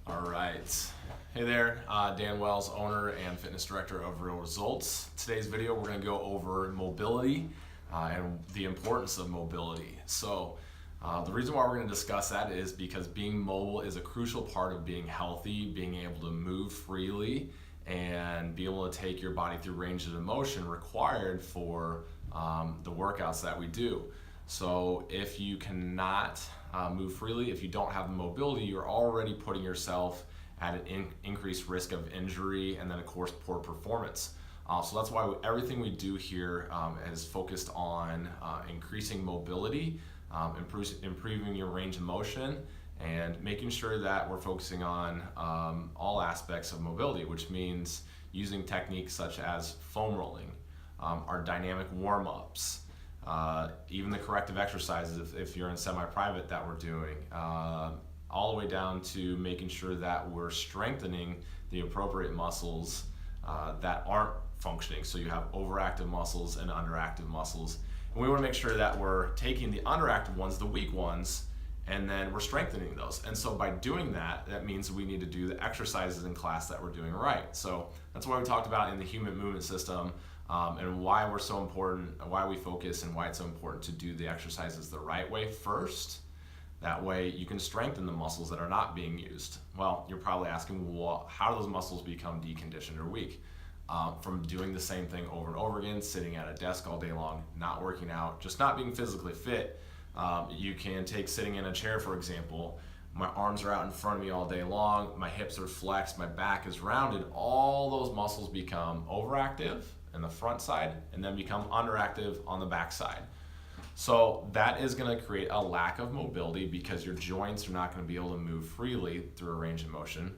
All right. Hey there, Dan Wells, owner and fitness director of Real Results. Today's video, we're going to go over mobility and the importance of mobility. So, the reason why we're going to discuss that is because being mobile is a crucial part of being healthy, being able to move freely, and be able to take your body through ranges of motion required for the workouts that we do. So if you cannot move freely, if you don't have the mobility, you're already putting yourself at an increased risk of injury and then of course poor performance. So that's why everything we do here is focused on increasing mobility, improving your range of motion, and making sure that we're focusing on all aspects of mobility, which means using techniques such as foam rolling, our dynamic warm-ups, even the corrective exercises if you're in semi-private that we're doing, all the way down to making sure that we're strengthening the appropriate muscles that aren't functioning. So you have overactive muscles and underactive muscles. And we want to make sure that we're taking the underactive ones, the weak ones, and then we're strengthening those. And so by doing that, that means we need to do the exercises in class that we're doing right. So that's why we talked about in the human movement system, and why we're so important, why we focus, and why it's so important to do the exercises the right way first. That way you can strengthen the muscles that are not being used. Well, you're probably asking, well, how do those muscles become deconditioned or weak? From doing the same thing over and over again, sitting at a desk all day long, not working out, just not being physically fit. You can take sitting in a chair, for example. My arms are out in front of me all day long, my hips are flexed, my back is rounded. All those muscles become overactive in the front side and then become underactive on the back side. So that is going to create a lack of mobility because your joints are not going to be able to move freely through a range of motion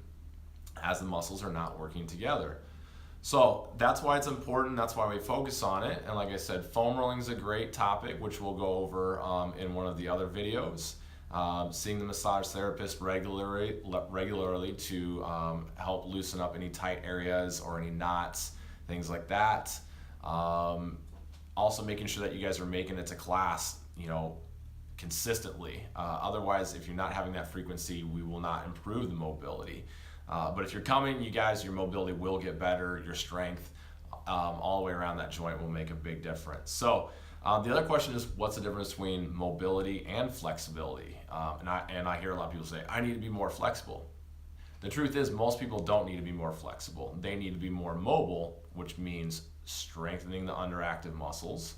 as the muscles are not working together. So that's why it's important, that's why we focus on it. And like I said, foam rolling is a great topic, which we'll go over in one of the other videos. Seeing the massage therapist regularly to help loosen up any tight areas or any knots, things like that. Also making sure that you guys are making it to class, consistently. Otherwise, if you're not having that frequency, we will not improve the mobility. But if you're coming, you guys, your mobility will get better, your strength all the way around that joint will make a big difference. So the other question is, what's the difference between mobility and flexibility? And I hear a lot of people say, I need to be more flexible. The truth is, most people don't need to be more flexible. They need to be more mobile, which means strengthening the underactive muscles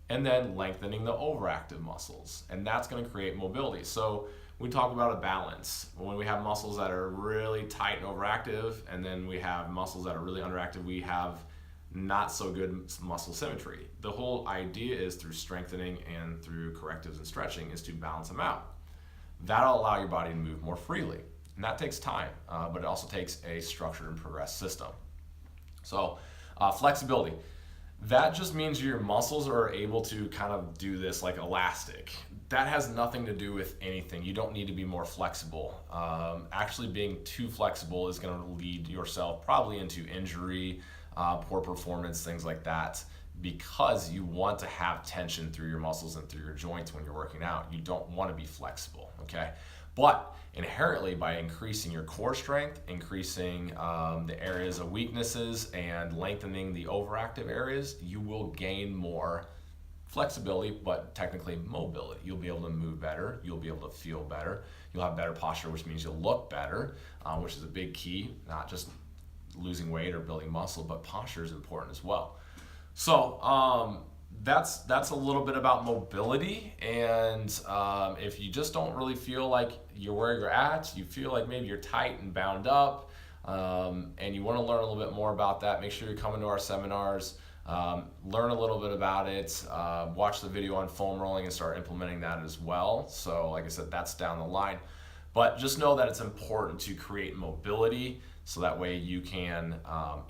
and then lengthening the overactive muscles. And that's going to create mobility. So we talk about a balance. When we have muscles that are really tight and overactive, and then we have muscles that are really underactive, we have not so good muscle symmetry. The whole idea is through strengthening and through correctives and stretching is to balance them out. That'll allow your body to move more freely. And that takes time, but it also takes a structured and progressed system. So flexibility. That just means your muscles are able to kind of do this like elastic. That has nothing to do with anything. You don't need to be more flexible. Actually being too flexible is going to lead yourself probably into injury, poor performance, things like that, because you want to have tension through your muscles and through your joints when you're working out. You don't want to be flexible, okay? But inherently, by increasing your core strength, increasing the areas of weaknesses, and lengthening the overactive areas, you will gain more flexibility, but technically mobility. You'll be able to move better. You'll be able to feel better. You'll have better posture, which means you'll look better, which is a big key, not just losing weight or building muscle, but posture is important as well. So that's a little bit about mobility. And if you just don't really feel like you're where you're at, you feel like maybe you're tight and bound up, and you want to learn a little bit more about that, make sure you're coming to our seminars, learn a little bit about it, watch the video on foam rolling and start implementing that as well. So like I said, that's down the line. But just know that it's important to create mobility so that way you can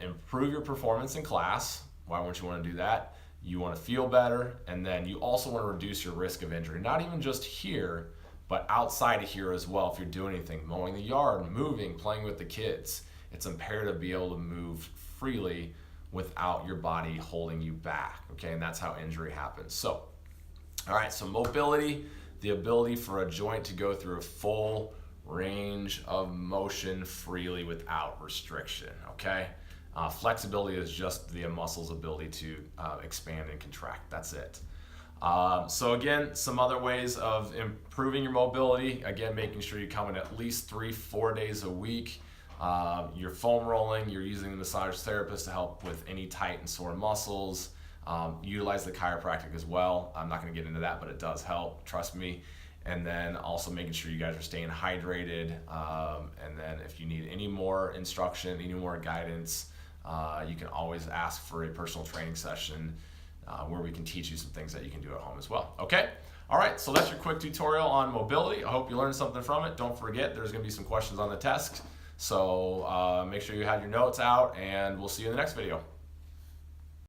improve your performance in class. Why wouldn't you want to do that? You want to feel better, and then you also want to reduce your risk of injury. Not even just here, but outside of here as well. If you're doing anything, mowing the yard, moving, playing with the kids, it's imperative to be able to move freely without your body holding you back, okay? And that's how injury happens. So, all right, so mobility, the ability for a joint to go through a full range of motion freely without restriction, okay? Flexibility is just the muscle's ability to expand and contract, that's it. So again, some other ways of improving your mobility, again, making sure you come in at least 3-4 days a week. You're foam rolling, you're using the massage therapist to help with any tight and sore muscles. Utilize the chiropractic as well. I'm not going to get into that, but it does help, trust me. And then also making sure you guys are staying hydrated. And then if you need any more instruction, any more guidance, you can always ask for a personal training session where we can teach you some things that you can do at home as well. Okay? All right, so that's your quick tutorial on mobility. I hope you learned something from it. Don't forget, there's going to be some questions on the test. So make sure you have your notes out, and we'll see you in the next video.